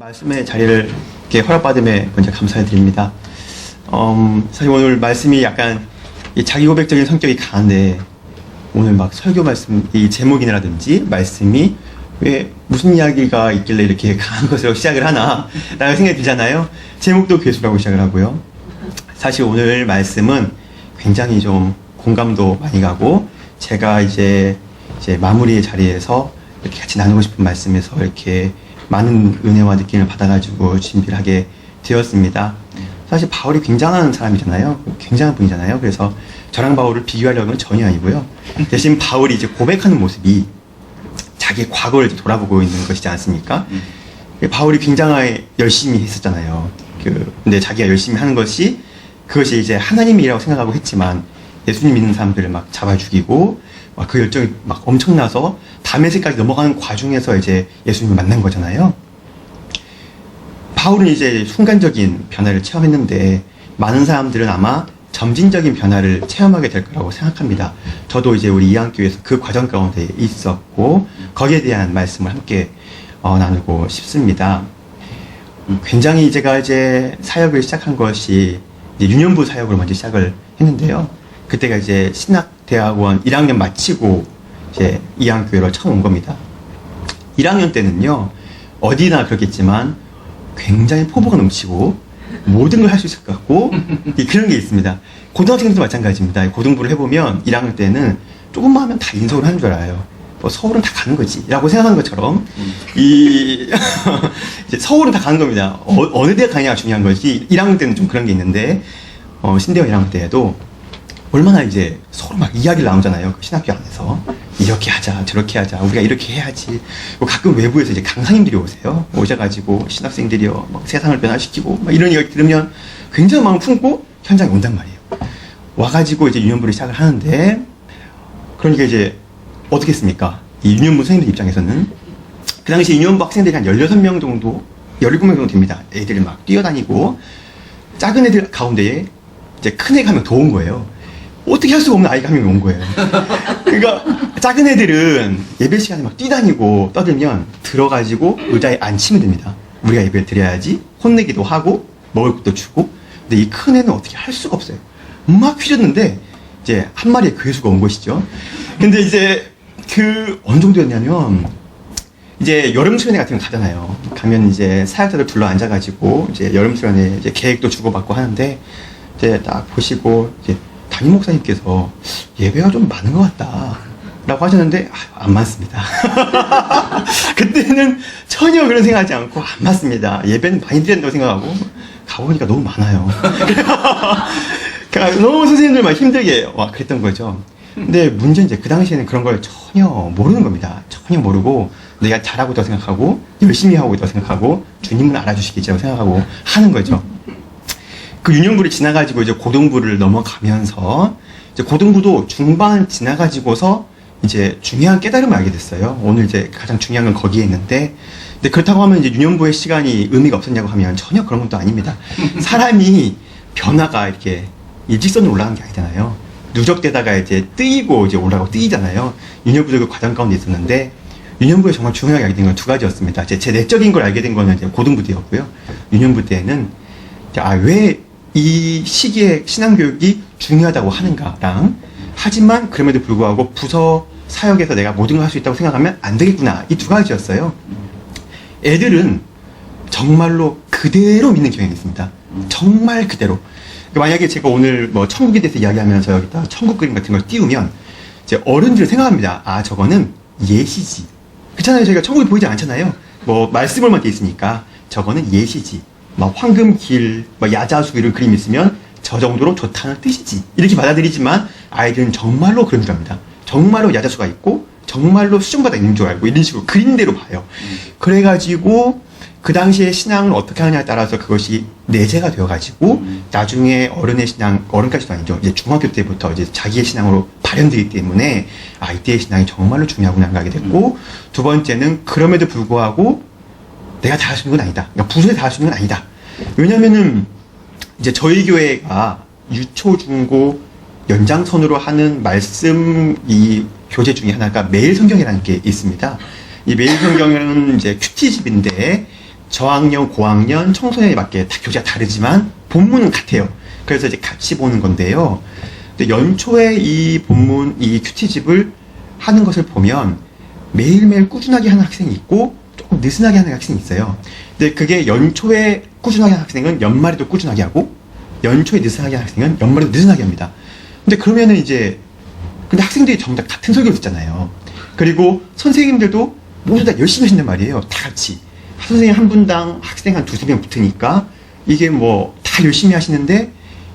말씀의 자리를 이렇게 허락받음에 먼저 감사드립니다. 사실 오늘 말씀이 약간 이 자기 고백적인 성격이 강한데 오늘 막 설교 말씀 이 제목이라든지 말씀이 왜 무슨 이야기가 있길래 이렇게 강한 것으로 시작을 하나 라는 생각이 들잖아요. 제목도 괴수라고 시작을 하고요. 사실 오늘 말씀은 굉장히 좀 공감도 많이 가고 제가 이제 마무리의 자리에서 이렇게 같이 나누고 싶은 말씀에서 이렇게 많은 은혜와 느낌을 받아가지고 준비를 하게 되었습니다. 사실 바울이 굉장한 사람이잖아요. 굉장한 분이잖아요. 그래서 저랑 바울을 비교하려면 전혀 아니고요. 대신 바울이 이제 고백하는 모습이 자기의 과거를 돌아보고 있는 것이지 않습니까? 바울이 굉장히 열심히 했었잖아요. 근데 자기가 열심히 하는 것이 그것이 이제 하나님이라고 생각하고 했지만 예수님 믿는 사람들을 막 잡아 죽이고 막 그 열정이 막 엄청나서 다메섹까지 넘어가는 과정에서 이제 예수님을 만난 거잖아요. 바울은 이제 순간적인 변화를 체험했는데 많은 사람들은 아마 점진적인 변화를 체험하게 될 거라고 생각합니다. 저도 이제 우리 이한교회에서 그 과정 가운데 있었고 거기에 대한 말씀을 함께 나누고 싶습니다. 굉장히 제가 이제 사역을 시작한 것이 이제 유년부 사역을 먼저 시작을 했는데요. 그때가 이제 신학대학원 1학년 마치고 이제 이한교회로 처음 온 겁니다. 1학년 때는요, 어디나 그렇겠지만 굉장히 포부가 넘치고 모든 걸 할 수 있을 것 같고 그런 게 있습니다. 고등학생들도 마찬가지입니다. 고등부를 해보면 1학년 때는 조금만 하면 다 인서울 하는 줄 알아요. 뭐 서울은 다 가는 거지 라고 생각하는 것처럼 이제 서울은 다 가는 겁니다. 어느 데 가냐가 중요한 거지. 1학년 때는 좀 그런 게 있는데 신대원 1학년 때에도 얼마나 이제 서로 막 이야기를 나누잖아요. 그 신학교 안에서. 이렇게 하자, 저렇게 하자, 우리가 이렇게 해야지. 가끔 외부에서 이제 강사님들이 오세요. 오셔가지고 신학생들이요, 막 세상을 변화시키고, 막 이런 이야기 들으면 굉장히 마음을 품고 현장에 온단 말이에요. 와가지고 이제 유년부를 시작을 하는데, 그러니까 이제 어떻게 했습니까? 이 유년부 선생님들 입장에서는 그 당시 유년부 학생들이 한 16명 정도, 17명 정도 됩니다. 애들이 막 뛰어다니고, 작은 애들 가운데에 이제 큰 애가 한 명 더 온 거예요. 어떻게 할 수가 없는 아이가 한 명이 온 거예요. 그러니까 작은 애들은 예배 시간에 막 뛰다니고 떠들면 들어가지고 의자에 앉히면 됩니다. 우리가 예배를 드려야지. 혼내기도 하고 먹을 것도 주고. 근데 이 큰 애는 어떻게 할 수가 없어요. 막 휘젓는데 이제 한 마리의 괴수가 온 것이죠. 근데 이제 어느 정도였냐면 이제 여름 수련회 같은 거 가잖아요. 가면 이제 사역자들 둘러 앉아가지고 이제 여름 수련회 이제 계획도 주고받고 하는데 이제 딱 보시고 이제 담임 목사님께서 예배가 좀 많은 것 같다 라고 하셨는데 안 맞습니다. 그때는 전혀 그런 생각하지 않고 안 맞습니다. 예배는 많이 드린다고 생각하고 가보니까 너무 많아요. 그러니까 너무 선생님들 막 힘들게 그랬던 거죠. 근데 문제는 이제 그 당시에는 그런 걸 전혀 모르는 겁니다. 전혀 모르고 내가 잘하고 있다고 생각하고 열심히 하고 있다고 생각하고 주님은 알아주시겠지라고 생각하고 하는 거죠. 그 유년부를 지나가지고 이제 고등부를 넘어가면서 이제 고등부도 중반 지나가지고서 이제 중요한 깨달음을 알게 됐어요. 오늘 이제 가장 중요한 건 거기에 있는데, 근데 그렇다고 하면 이제 유년부의 시간이 의미가 없었냐고 하면 전혀 그런 것도 아닙니다. 사람이 변화가 이렇게 일직선으로 올라가는 게 아니잖아요. 누적되다가 이제 뜨이고 이제 올라가고 뜨이잖아요. 유년부도 그 과정 가운데 있었는데, 유년부에 정말 중요하게 알게 된 건 두 가지였습니다. 제 내적인 걸 알게 된 거는 이제 고등부 때였고요. 유년부 때는 왜 이 시기에 신앙교육이 중요하다고 하는가랑, 하지만 그럼에도 불구하고 부서 사역에서 내가 모든 걸 할 수 있다고 생각하면 안 되겠구나. 이 두 가지였어요. 애들은 정말로 그대로 믿는 경향이 있습니다. 정말 그대로. 그러니까 만약에 제가 오늘 뭐 천국에 대해서 이야기하면서 여기다 천국 그림 같은 걸 띄우면 이제 어른들은 생각합니다. 저거는 예시지. 그렇잖아요. 저희가 천국이 보이지 않잖아요. 뭐 말씀으로만 돼 있으니까 저거는 예시지. 막 황금길, 막 야자수 이런 그림이 있으면 저 정도로 좋다는 뜻이지. 이렇게 받아들이지만 아이들은 정말로 그런 줄 압니다. 정말로 야자수가 있고 정말로 수정바다 있는 줄 알고 이런 식으로 그림대로 봐요. 그래가지고 그 당시에 신앙을 어떻게 하냐에 따라서 그것이 내재가 되어가지고 나중에 어른의 신앙, 어른까지도 아니죠. 이제 중학교 때부터 이제 자기의 신앙으로 발현되기 때문에 이때의 신앙이 정말로 중요하구나 생각하게 됐고, 두 번째는 그럼에도 불구하고 내가 다 할 수 있는 건 아니다. 그러니까 부서에 다 할 수 있는 건 아니다. 왜냐면은 이제 저희 교회가 유초, 중고 연장선으로 하는 말씀 이 교재 중에 하나가 매일 성경이라는 게 있습니다. 이 매일 성경은 이제 큐티집인데 저학년, 고학년, 청소년에 맞게 다 교재가 다르지만 본문은 같아요. 그래서 이제 같이 보는 건데요. 근데 연초에 이 본문, 이 큐티집을 하는 것을 보면 매일매일 꾸준하게 하는 학생이 있고 조금 느슨하게 하는 학생이 있어요. 근데 그게 연초에 꾸준하게 하는 학생은 연말에도 꾸준하게 하고 연초에 느슨하게 하는 학생은 연말에도 느슨하게 합니다. 근데 그러면은 이제 근데 학생들이 전부 다 같은 설교를 듣잖아요. 그리고 선생님들도 모두 다 열심히 하신단 말이에요. 다 같이. 선생님 한 분당 학생 한 두세 명 붙으니까 이게 뭐 다 열심히 하시는데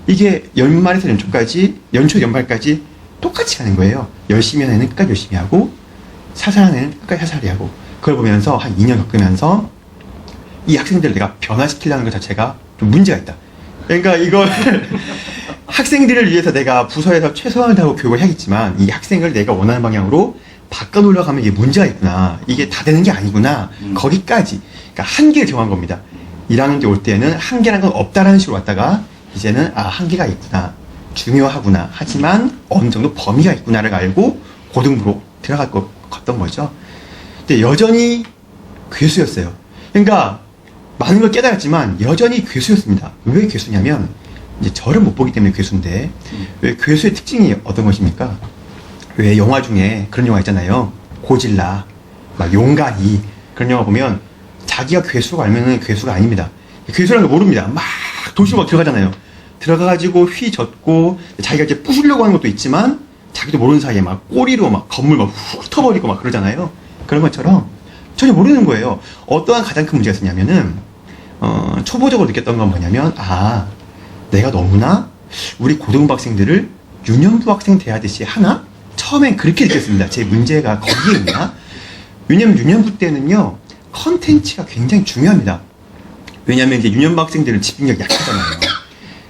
이게 연말에서 연초까지, 연초 연말까지 똑같이 하는 거예요. 열심히 하는 애는 끝까지 열심히 하고 살살하는 애는 끝까지 살살히 하고 그걸 보면서 한 2년 겪으면서 이 학생들을 내가 변화시키려는 것 자체가 좀 문제가 있다. 그러니까 이걸 학생들을 위해서 내가 부서에서 최선을 다하고 교육을 해야겠지만 이 학생을 내가 원하는 방향으로 바꿔놓으려고 하면 이게 문제가 있구나. 이게 다 되는 게 아니구나. 거기까지. 그러니까 한계를 정한 겁니다. 1학년 때 올 때는 한계라는 건 없다라는 식으로 왔다가 이제는 아 한계가 있구나. 중요하구나. 하지만 어느 정도 범위가 있구나를 알고 고등부로 들어갈 것 같던 거죠. 근데 여전히 괴수였어요. 그러니까 많은 걸 깨달았지만 여전히 괴수였습니다. 왜 괴수냐면 이제 저를 못 보기 때문에 괴수인데 왜 괴수의 특징이 어떤 것입니까? 왜 영화 중에 그런 영화 있잖아요. 고질라, 막 용가리 그런 영화 보면 자기가 괴수라고 알면은 괴수가 아닙니다. 괴수라는 걸 모릅니다. 막 도시로 막 들어가잖아요. 들어가가지고 휘젓고 자기가 이제 부수려고 하는 것도 있지만 자기도 모르는 사이에 막 꼬리로 막 건물 막 훑어버리고 막 그러잖아요. 그런 것처럼 전혀 모르는 거예요. 어떠한 가장 큰 문제가 있었냐면은 초보적으로 느꼈던 건 뭐냐면 아 내가 너무나 우리 고등부 학생들을 유년부 학생 대하듯이 하나? 처음엔 그렇게 느꼈습니다. 제 문제가 거기에 있나? 왜냐면 유년부 때는요 컨텐츠가 굉장히 중요합니다. 왜냐면 이제 유년부 학생들은 집중력이 약하잖아요.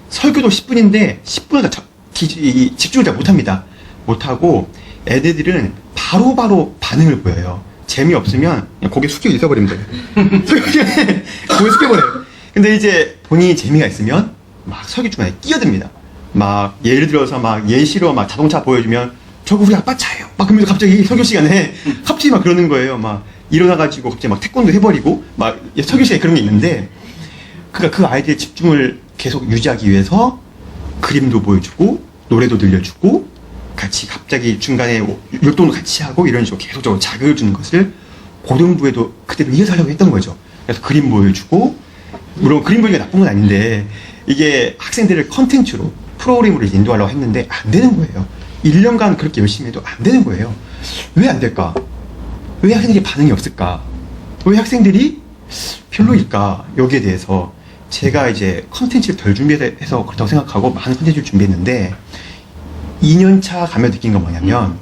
설교도 10분인데 10분을 다 집중을 잘 못합니다. 못하고 애들은 바로바로 반응을 보여요. 재미없으면 그냥 고개 숙이고 있어버립니다. 고개 숙여버려요. 근데 이제 본인이 재미가 있으면 막 설교 중간에 끼어듭니다. 막 예를 들어서 막 예시로 막 자동차 보여주면 저거 우리 아빠 차예요. 막 그러면서 갑자기 설교 시간에 갑자기 막 그러는 거예요. 막 일어나가지고 갑자기 막 태권도 해버리고 막 설교 시간에 그런 게 있는데 그러니까 그 아이들의 집중을 계속 유지하기 위해서 그림도 보여주고 노래도 들려주고 같이 갑자기 중간에 율동도 같이 하고 이런 식으로 계속적으로 자극을 주는 것을 고등부에도 그대로 이어서 하려고 했던 거죠. 그래서 그림 보여주고 물론 그림 보기가 나쁜 건 아닌데 이게 학생들을 컨텐츠로 프로그램으로 인도하려고 했는데 안 되는 거예요. 1년간 그렇게 열심히 해도 안 되는 거예요. 왜 안 될까? 왜 학생들이 반응이 없을까? 왜 학생들이 별로일까? 여기에 대해서 제가 이제 컨텐츠를 덜 준비해서 그렇다고 생각하고 많은 컨텐츠를 준비했는데 2년차 가면 느낀 건 뭐냐면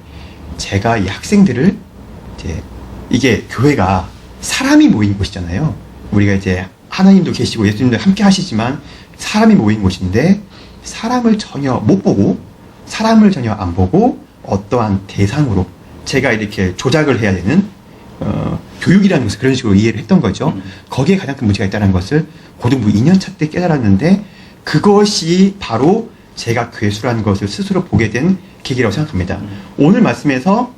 제가 이 학생들을 이제 이게 교회가 사람이 모인 곳이잖아요. 우리가 이제 하나님도 계시고 예수님도 함께 하시지만 사람이 모인 곳인데 사람을 전혀 못 보고 사람을 전혀 안 보고 어떠한 대상으로 제가 이렇게 조작을 해야 되는 교육이라는 것을 그런 식으로 이해를 했던 거죠. 거기에 가장 큰 문제가 있다는 것을 고등부 2년차 때 깨달았는데 그것이 바로 제가 괴수라는 것을 스스로 보게 된 계기라고 생각합니다. 오늘 말씀에서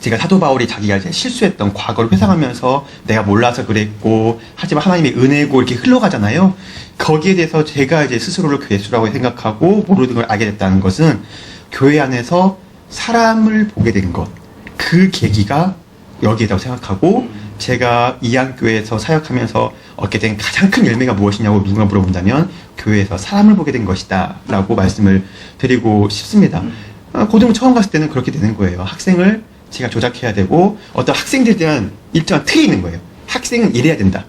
제가 사도 바울이 자기가 이제 실수했던 과거를 회상하면서 내가 몰라서 그랬고 하지만 하나님의 은혜고 이렇게 흘러가잖아요. 거기에 대해서 제가 이제 스스로를 괴수라고 생각하고 모르는 걸 알게 됐다는 것은 교회 안에서 사람을 보게 된 것, 그 계기가 여기에다고 생각하고 제가 이양교회에서 사역하면서 얻게 된 가장 큰 열매가 무엇이냐고 누군가 물어본다면 교회에서 사람을 보게 된 것이다 라고 말씀을 드리고 싶습니다. 고등부 처음 갔을 때는 그렇게 되는 거예요. 학생을 제가 조작해야 되고 어떤 학생들에 대한 일정한 틀이 있는 거예요. 학생은 이래야 된다.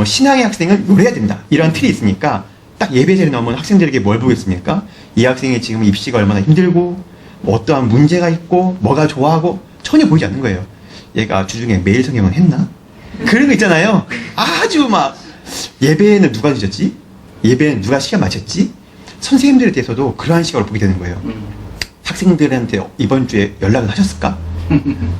신앙의 학생은 이래야 된다. 이런 틀이 있으니까 딱 예배자리에 나오면 학생들에게 뭘 보겠습니까? 이 학생이 지금 입시가 얼마나 힘들고 뭐 어떠한 문제가 있고 뭐가 좋아하고 전혀 보이지 않는 거예요. 얘가 주중에 매일 성경을 했나? 그런 거 있잖아요. 아주 막 예배에는 누가 늦었지? 예배는 누가 시간 맞췄지? 선생님들에 대해서도 그러한 시각으로 보게 되는 거예요. 학생들한테 이번 주에 연락을 하셨을까?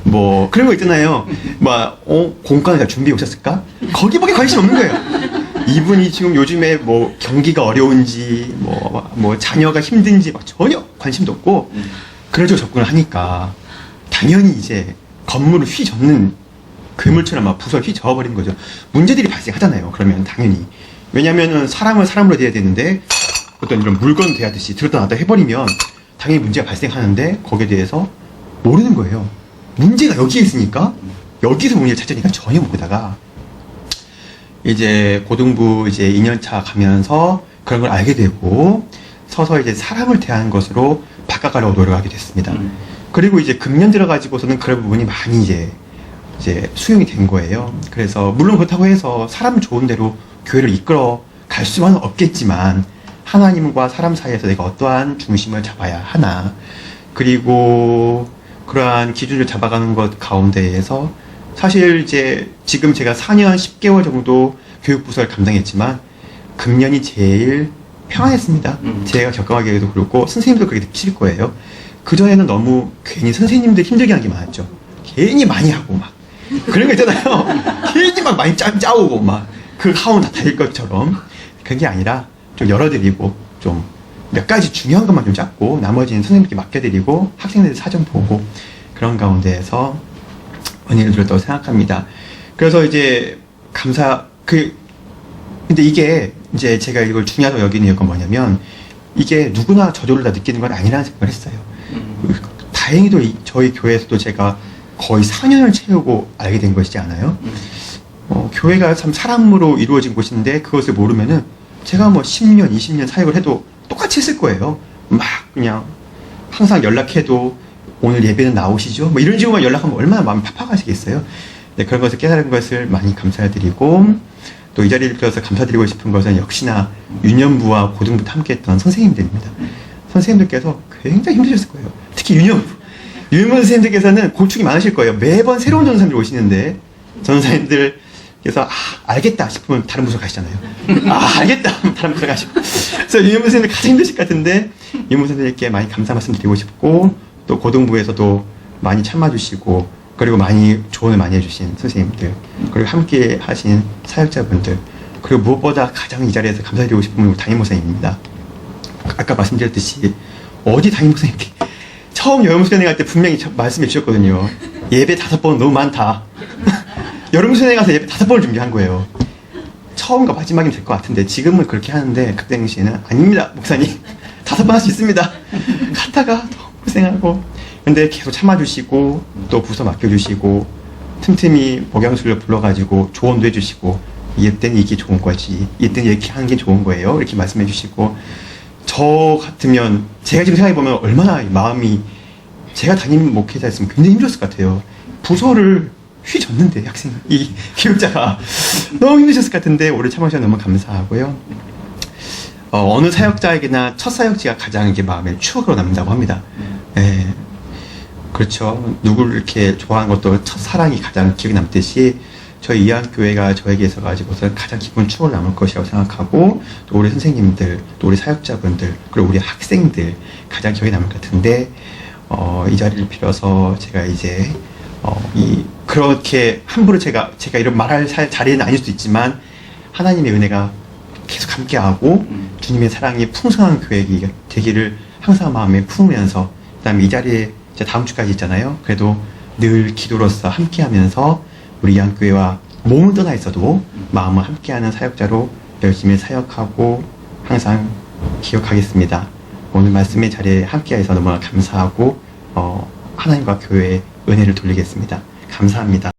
뭐 그런 거 있잖아요. 막 공과를 다 준비해 오셨을까? 거기밖에 관심 없는 거예요. 이분이 지금 요즘에 뭐 경기가 어려운지 뭐 자녀가 힘든지 막 전혀 관심도 없고 그런 식으로 접근을 하니까 당연히 이제 건물을 휘젓는 괴물처럼 막 부서 휘저어버리는 거죠. 문제들이 발생하잖아요. 그러면 당연히. 왜냐면은 사람을 사람으로 대해야 되는데 어떤 이런 물건 대하듯이 들었다 놨다 해버리면 당연히 문제가 발생하는데 거기에 대해서 모르는 거예요. 문제가 여기에 있으니까 여기서 문제를 찾으니까 전혀 모르다가 이제 고등부 이제 2년차 가면서 그런 걸 알게 되고 서서 이제 사람을 대하는 것으로 바꿔가려고 노력하게 됐습니다. 그리고 이제 금년 들어가지고서는 그런 부분이 많이 이제 수용이 된 거예요. 그래서 물론 그렇다고 해서 사람 좋은 대로 교회를 이끌어 갈 수만은 없겠지만 하나님과 사람 사이에서 내가 어떠한 중심을 잡아야 하나, 그리고 그러한 기준을 잡아가는 것 가운데에서 사실 이제 지금 제가 4년 10개월 정도 교육부서를 감당했지만 금년이 제일 평안했습니다. 제가 겪어가기에도 그렇고 선생님도 그렇게 느끼실 거예요. 그전에는 너무 괜히 선생님들 힘들게 하는 게 많았죠. 괜히 많이 하고 막 그런 거 있잖아요. 괜히 막 많이 짜오고 막 그 하원 다 달릴 것처럼 그런 게 아니라 좀 열어드리고 좀 몇 가지 중요한 것만 좀 잡고 나머지는 선생님께 맡겨드리고 학생들 사정 보고 그런 가운데에서 은혜를 드렸다고 생각합니다. 그래서 이제 근데 이게 이제 제가 이걸 중요하다고 여기는 이유가 뭐냐면 이게 누구나 저절로 다 느끼는 건 아니라는 생각을 했어요. 다행히도 저희 교회에서도 제가 거의 4년을 채우고 알게 된 것이지 않아요? 교회가 참 사람으로 이루어진 곳인데 그것을 모르면은 제가 뭐 10년, 20년 사역을 해도 똑같이 했을 거예요. 막 그냥 항상 연락해도 오늘 예배는 나오시죠? 뭐 이런 식으로만 연락하면 얼마나 마음이 팍팍하시겠어요? 네, 그런 것을 깨달은 것을 많이 감사드리고 또 이 자리를 빌어서 감사드리고 싶은 것은 역시나 유년부와 고등부터 함께했던 선생님들입니다. 선생님들께서 굉장히 힘드셨을 거예요. 특히 유년부 선생님들께서는 고충이 많으실 거예요. 매번 새로운 전도사님들 오시는데 전도사님들께서 알겠다 싶으면 다른 부서 가시잖아요. 알겠다 하면 다른 부서 가시고 그래서 유년부 선생님들 가장 힘드실 것 같은데 유년부 선생님께 많이 감사 말씀 드리고 싶고 또 고등부에서도 많이 참아주시고 그리고 많이 조언을 많이 해주신 선생님들 그리고 함께 하신 사역자분들 그리고 무엇보다 가장 이 자리에서 감사드리고 싶은 분은 담임 목사님입니다. 아까 말씀드렸듯이 어디 담임 목사님께 처음 여름수련회 갈 때 분명히 말씀해 주셨거든요. 예배 5번 너무 많다. 여름수련회 가서 예배 5번을 준비한 거예요. 처음과 마지막이면 될 것 같은데 지금은 그렇게 하는데 그때 당시에는 아닙니다 목사님 5번 할 수 있습니다. 갔다가 너무 고생하고 근데 계속 참아주시고 또 부서 맡겨주시고 틈틈이 목양술로 불러가지고 조언도 해주시고 이때는 이게 좋은 거지 이때는 이렇게 하는 게 좋은 거예요 이렇게 말씀해 주시고 저 같으면 제가 지금 생각해보면 얼마나 마음이 제가 담임 목회자였으면 굉장히 힘들었을 것 같아요. 부서를 휘젓는데 이 교육자가 너무 힘드셨을 것 같은데 오래 참아주셔서 너무 감사하고요. 어느 사역자에게나 첫 사역지가 가장 이게 마음에 추억으로 남는다고 합니다. 예. 그렇죠. 누구를 이렇게 좋아하는 것도 첫사랑이 가장 기억에 남듯이 저희 이한교회가 저에게 있어가지고서 가장 기쁜 추억을 남을 것이라고 생각하고 또 우리 선생님들, 또 우리 사역자분들, 그리고 우리 학생들 가장 기억에 남을 것 같은데 이 자리를 빌어서 제가 이제 그렇게 함부로 제가 이런 말할 자리는 아닐 수도 있지만 하나님의 은혜가 계속 함께하고 주님의 사랑이 풍성한 교회가 되기를 항상 마음에 품으면서 그다음에 이 자리에 이제 다음 주까지 있잖아요. 그래도 늘 기도로서 함께하면서 우리 이한교회와 몸은 떠나 있어도 마음을 함께하는 사역자로 열심히 사역하고 항상 기억하겠습니다. 오늘 말씀의 자리에 함께해서 너무나 감사하고 하나님과 교회에 은혜를 돌리겠습니다. 감사합니다.